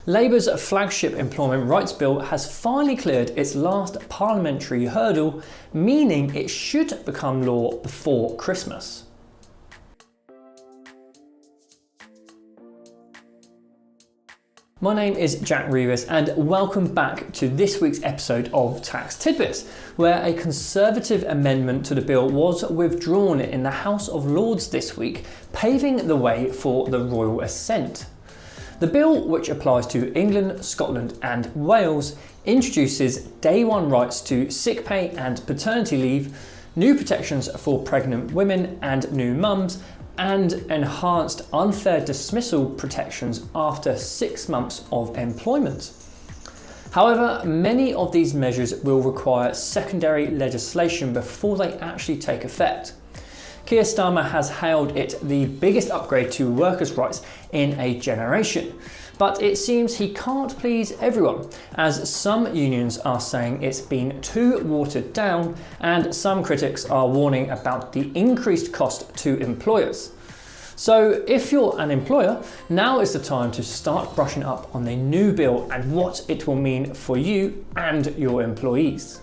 Labour's flagship employment rights bill has finally cleared its last parliamentary hurdle, meaning it should become law before Christmas. My name is Jack Revis and welcome back to this week's episode of Tax Tidbits, where a Conservative amendment to the bill was withdrawn in the House of Lords this week, paving the way for the royal assent. The bill, which applies to England, Scotland and Wales, introduces day one rights to sick pay and paternity leave, new protections for pregnant women and new mums, and enhanced unfair dismissal protections after 6 months of employment. However, many of these measures will require secondary legislation before they actually take effect. Keir Starmer has hailed it the biggest upgrade to workers' rights in a generation, but it seems he can't please everyone, as some unions are saying it's been too watered down and some critics are warning about the increased cost to employers. So if you're an employer, now is the time to start brushing up on the new bill and what it will mean for you and your employees.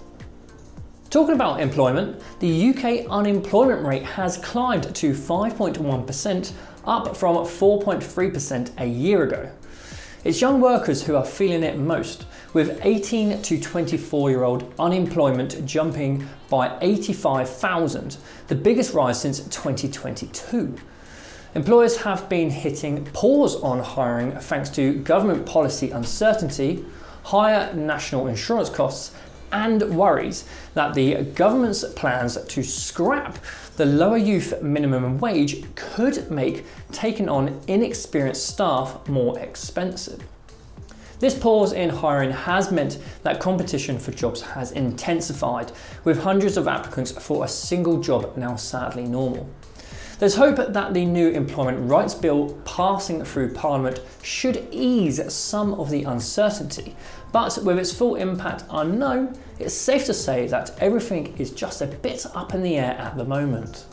Talking about employment, the UK unemployment rate has climbed to 5.1%, up from 4.3% a year ago. It's young workers who are feeling it most, with 18 to 24-year-old unemployment jumping by 85,000, the biggest rise since 2022. Employers have been hitting pause on hiring thanks to government policy uncertainty, higher national insurance costs, and worries that the government's plans to scrap the lower youth minimum wage could make taking on inexperienced staff more expensive. This pause in hiring has meant that competition for jobs has intensified, with hundreds of applicants for a single job now sadly normal. There's hope that the new employment rights bill passing through Parliament should ease some of the uncertainty, but with its full impact unknown, it's safe to say that everything is just a bit up in the air at the moment.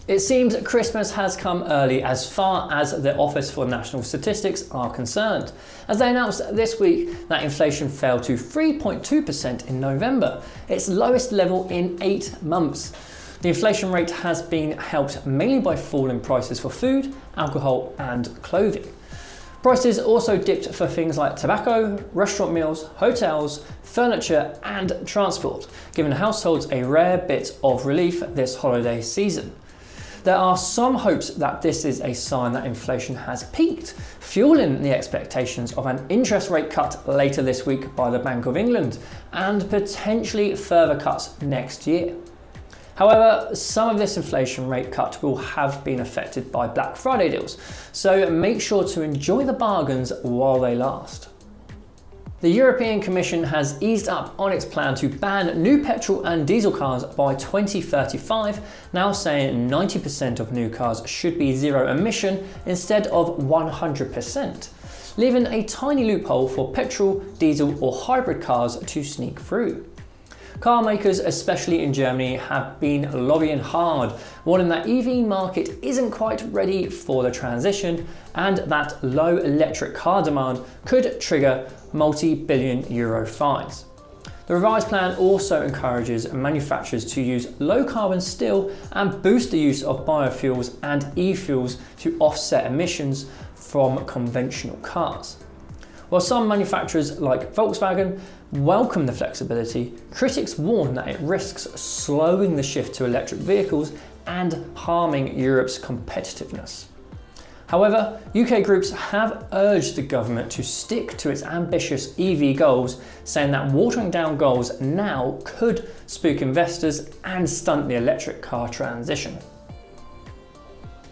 It seems Christmas has come early as far as the Office for National Statistics are concerned, as they announced this week that inflation fell to 3.2% in November, its lowest level in 8 months. The inflation rate has been helped mainly by falling prices for food, alcohol and clothing. Prices also dipped for things like tobacco, restaurant meals, hotels, furniture and transport, giving households a rare bit of relief this holiday season. There are some hopes that this is a sign that inflation has peaked, fueling the expectations of an interest rate cut later this week by the Bank of England and potentially further cuts next year. However, some of this inflation rate cut will have been affected by Black Friday deals, so make sure to enjoy the bargains while they last. The European Commission has eased up on its plan to ban new petrol and diesel cars by 2035, now saying 90% of new cars should be zero emission instead of 100%, leaving a tiny loophole for petrol, diesel or hybrid cars to sneak through. Car makers, especially in Germany, have been lobbying hard, warning that EV market isn't quite ready for the transition and that low electric car demand could trigger multi-billion euro fines. The revised plan also encourages manufacturers to use low carbon steel and boost the use of biofuels and e-fuels to offset emissions from conventional cars. While some manufacturers like Volkswagen welcome the flexibility, critics warn that it risks slowing the shift to electric vehicles and harming Europe's competitiveness. However, UK groups have urged the government to stick to its ambitious EV goals, saying that watering down goals now could spook investors and stunt the electric car transition.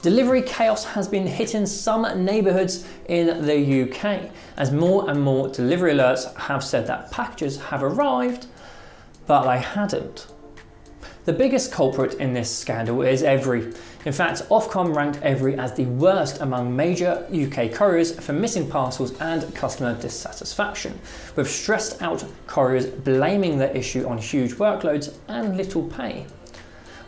Delivery chaos has been hitting some neighbourhoods in the UK, as more and more delivery alerts have said that packages have arrived, but they hadn't. The biggest culprit in this scandal is Evri. In fact, Ofcom ranked Evri as the worst among major UK couriers for missing parcels and customer dissatisfaction, with stressed out couriers blaming the issue on huge workloads and little pay.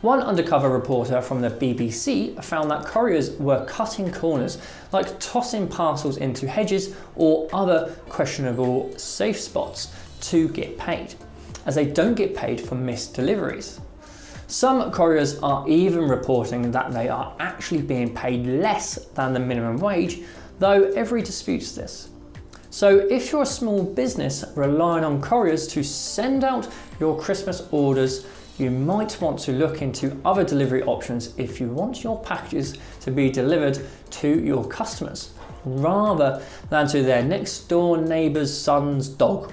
One undercover reporter from the BBC found that couriers were cutting corners, like tossing parcels into hedges or other questionable safe spots to get paid, as they don't get paid for missed deliveries. Some couriers are even reporting that they are actually being paid less than the minimum wage, though Evri disputes this. So if you're a small business relying on couriers to send out your Christmas orders, you might want to look into other delivery options if you want your packages to be delivered to your customers, rather than to their next door neighbour's son's dog.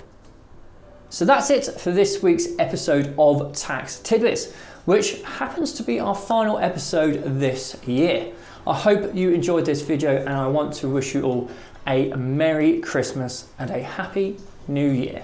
So that's it for this week's episode of Tax Tidbits, which happens to be our final episode this year. I hope you enjoyed this video, and I want to wish you all a Merry Christmas and a Happy New Year.